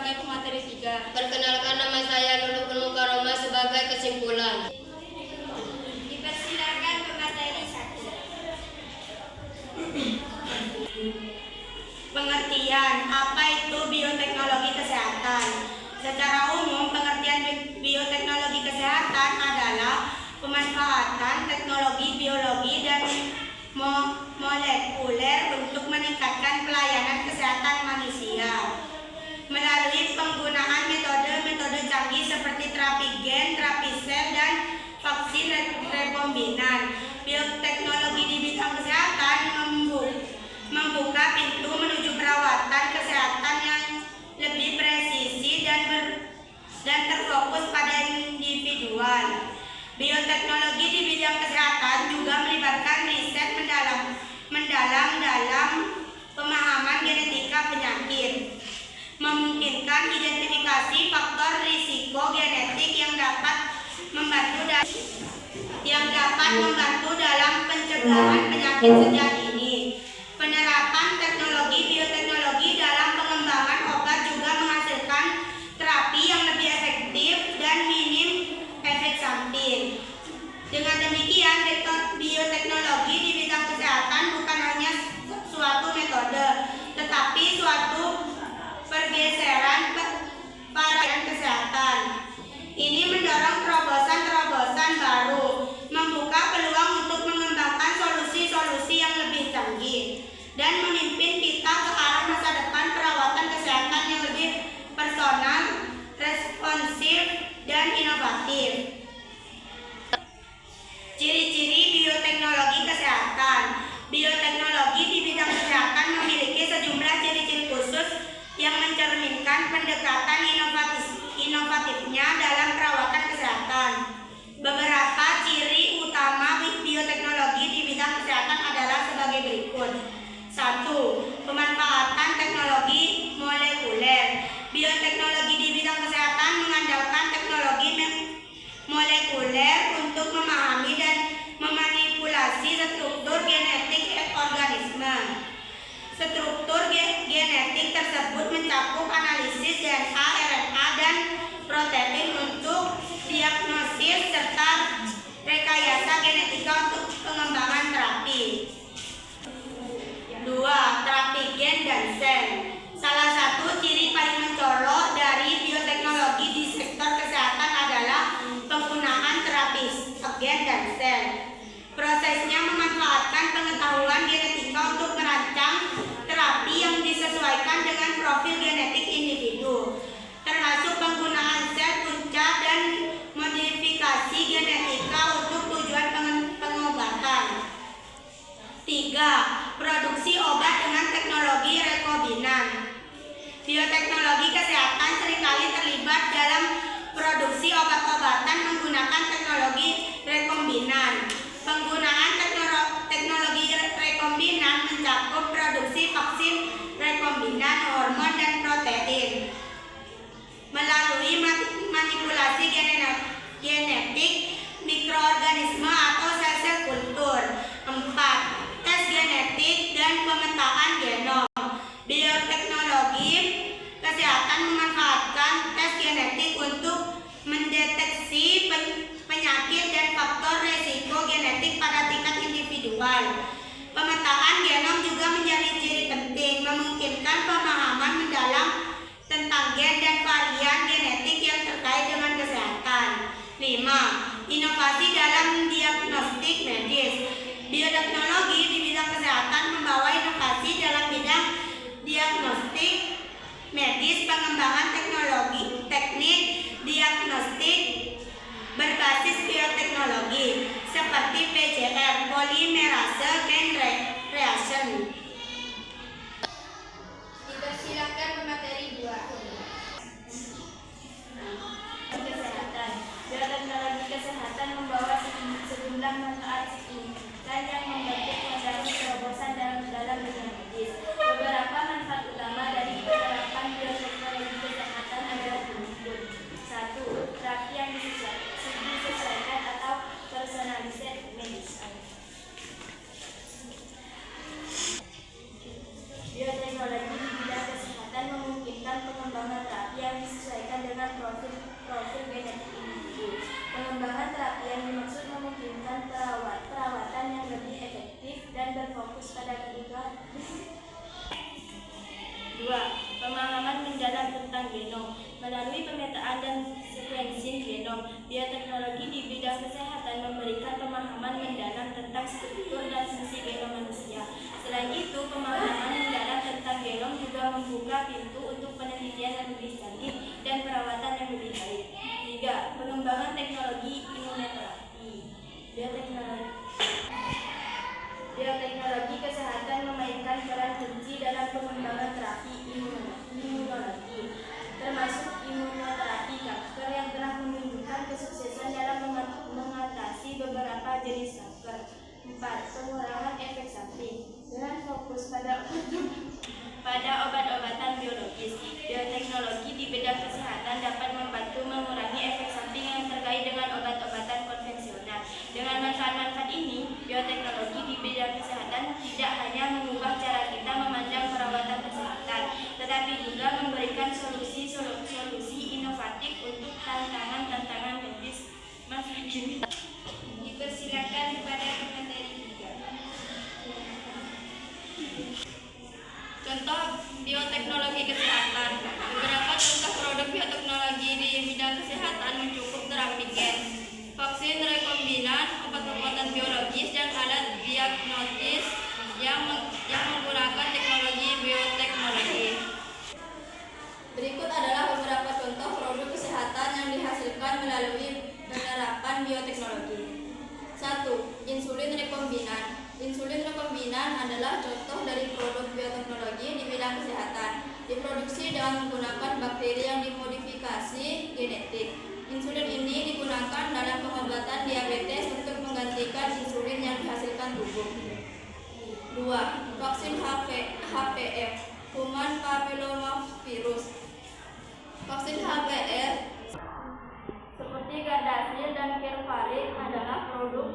sebagai pemateri 3. Perkenalkan, nama saya Lulukul Mukaromah sebagai kesimpulan. Dipersilakan pemateri 1. Pengertian, apa itu bioteknologi kesehatan? Secara umum, pengertian bioteknologi kesehatan adalah pemanfaatan teknologi biologi dan molekuler untuk meningkatkan pelayanan kesehatan manusia melalui penggunaan metode-metode canggih seperti terapi gen, terapi sel, dan vaksin rekombinan. Bioteknologi di bidang kesehatan membuka pintu menuju perawatan kesehatan yang lebih presisi dan terfokus pada individual. Bioteknologi di bidang kesehatan juga melibatkan riset mendalam dalam pemahaman genetika penyakit, memungkinkan identifikasi faktor risiko genetik yang dapat membantu dalam pencegahan penyakit sejak dini. Penerapan teknologi bioteknologi dalam pengembangan obat juga menghasilkan terapi yang lebih efektif dan minim efek samping. Dengan demikian, bioteknologi di bidang kesehatan bukan hanya suatu metode, tetapi suatu pergeseran paradigma kesehatan. Ini mendorong terobosan-terobosan baru, membuka peluang untuk mengembangkan solusi-solusi yang lebih canggih, dan memimpin kita ke arah masa depan perawatan kesehatan yang lebih personal, responsif, dan inovatif. Ciri-ciri bioteknologi kesehatan. Bioteknologi di bidang kesehatan memiliki sejumlah ciri-ciri khusus yang mencerminkan pendekatan inovatifnya dalam perawatan kesehatan. Beberapa ciri utama bioteknologi di bidang kesehatan adalah sebagai berikut. 1. Pemanfaatan teknologi molekuler. Bioteknologi di bidang kesehatan mengandalkan teknologi molekuler untuk memahami dan memanipulasi struktur genetik organisme. Struktur genetik tersebut mencakup analisis DNA, RNA, dan protein untuk diagnosis serta rekayasa genetika untuk pengembangan terapi. 2. Terapi gen dan sel. Salah satu ciri paling mencolok dari bioteknologi di sektor kesehatan adalah penggunaan terapi gen dan sel. Prosesnya memanfaatkan pengetahuan genetika untuk merancang terapi yang disesuaikan dengan profil genetik individu, termasuk penggunaan sel punca dan modifikasi genetika untuk tujuan pengobatan. 3. Produksi obat dengan teknologi rekombinan. Bioteknologi kesehatan seringkali terlibat dalam produksi obat-obatan menggunakan teknologi rekombinan. Penggunaan teknologi rekombinan mencakup produksi vaksin rekombinan, hormon, dan protein melalui manipulasi genetik mikroorganisme atau sel-sel kultur. 4. Tes genetik dan pemetaan genom. Bioteknologi kesehatan memanfaatkan tes genetik untuk mendeteksi penyakit dan faktor resiko genetik pada tingkat individual. Pemetaan genom juga menjadi ciri penting, memungkinkan pemahaman mendalam tentang gen dan varian genetik yang terkait dengan kesehatan. 5. Inovasi dalam diagnostik medis. Bioteknologi di bidang kesehatan membawa inovasi dalam bidang diagnostik medis, pengembangan teknik diagnostik berbasis bioteknologi seperti PCR, polimerase chain reaction. Dipersilakan pemateri 2. Kesehatan. Bioteknologi kesehatan membawa sejumlah manfaat signifikan yang membantu mencapai terobosan dalam dunia medis. Beberapa manfaat utama dari penerapan bioteknologi kesehatan adalah berikut. 1. Terapi yang disesuaikan atau personalized medicine. berfokus pada kebutuhan. 2. Pemahaman mendalam tentang genom. Melalui pemetaan dan sequencing genom, bioteknologi di bidang kesehatan memberikan pemahaman mendalam tentang struktur dan fungsi genom manusia. Selain itu, pemahaman mendalam tentang genom juga membuka pintu untuk penelitian yang lebih canggih dan perawatan yang lebih baik. 3. Pengembangan teknologi imunoterapi. Bioteknologi kesehatan memainkan peran kunci dalam pengembangan terapi imunologi, termasuk imunoterapi kanker yang telah menunjukkan kesuksesan dalam mengatasi beberapa jenis kanker. 4. Pengurangan efek samping. Dengan fokus pada obat-obatan biologis, bioteknologi di bidang kesehatan dapat membantu mengurangi efek samping yang terkait dengan obat-obatan konvensional. Dengan manfaat-manfaat ini, bioteknologi di bidang kesehatan tidak hanya mengubah cara kita memandang perawatan kesehatan, tetapi juga memberikan solusi inovatif untuk tantangan-tantangan medis masa kini. Dipersilakan kepada pemateri 3. Contoh bioteknologi kesehatan. Beberapa contoh produk bioteknologi di bidang kesehatan mencakup terapi gen, vaksin rekombinan, obat-obatan biologis, dan alat diagnostis yang menggunakan teknologi bioteknologi. Berikut adalah beberapa contoh produk kesehatan yang dihasilkan melalui penerapan bioteknologi. 1. Insulin rekombinan. Insulin rekombinan adalah contoh dari produk bioteknologi di bidang kesehatan. Diproduksi dengan menggunakan bakteri yang dimodifikasi genetik. Insulin ini digunakan dalam pengobatan diabetes untuk menggantikan insulin yang dihasilkan tubuh. 2. Vaksin HPV, Human Papillomavirus. Vaksin HPV seperti Gardasil dan Kervarik adalah produk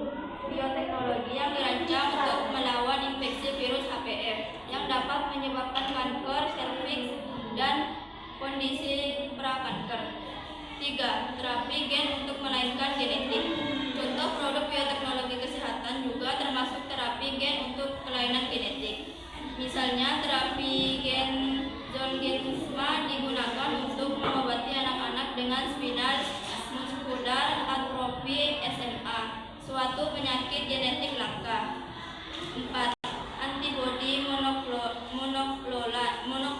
bioteknologi yang dirancang untuk melawan infeksi virus HPV yang dapat menyebabkan kanker serviks dan kondisi prakanker. 3. Terapi gen untuk melainkan genetik. Contoh produk bioteknologi kesehatan juga termasuk terapi gen untuk kelainan genetik. Misalnya terapi gen Zolgensma digunakan untuk mengobati anak-anak dengan spinal muscular atrophy SMA, suatu penyakit genetik langka. 4. Antibodi monoklonal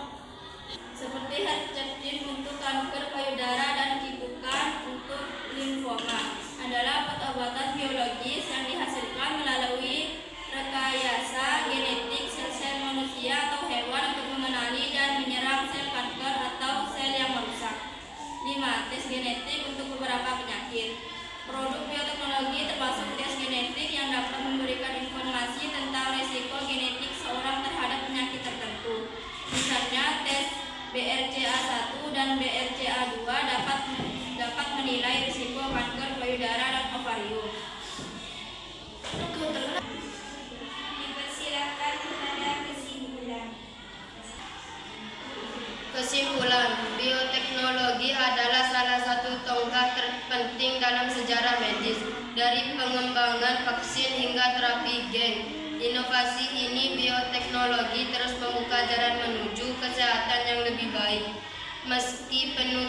seperti Herceptin untuk kanker payudara dan Kitukan untuk limfoma adalah obat-obatan biologis yang dihasilkan melalui rekayasa genetik sel-sel manusia atau hewan untuk mengenali dan menyerang sel kanker atau sel yang merusak. 5. Tes genetik untuk beberapa penyakit. Produk bioteknologi termasuk tes genetik yang dapat memberikan informasi tentang risiko genetik seorang terhadap penyakit tertentu. Misalnya tes BRCA1 dan BRCA2 dapat menilai risiko kanker payudara dan ovarium. Dipersilakan kepada kesimpulan. Kesimpulan, bioteknologi adalah salah satu tonggak terpenting dalam sejarah medis, dari pengembangan vaksin hingga terapi gen. Inovasi ini bioteknologi terus membuka jalan menuju kesehatan yang lebih baik. Meski penuh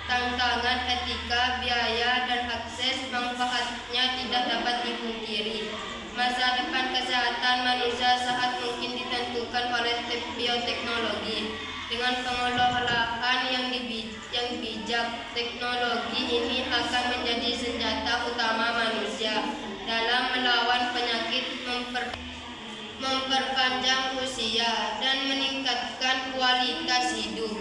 tantangan etika, biaya, dan akses, manfaatnya tidak dapat dipungkiri. Masa depan kesehatan manusia sangat mungkin ditentukan oleh bioteknologi. Dengan pengelolaan yang bijak, teknologi ini akan menjadi senjata utama manusia dalam melawan penyakit, memperpanjang usia, dan meningkatkan kualitas hidup.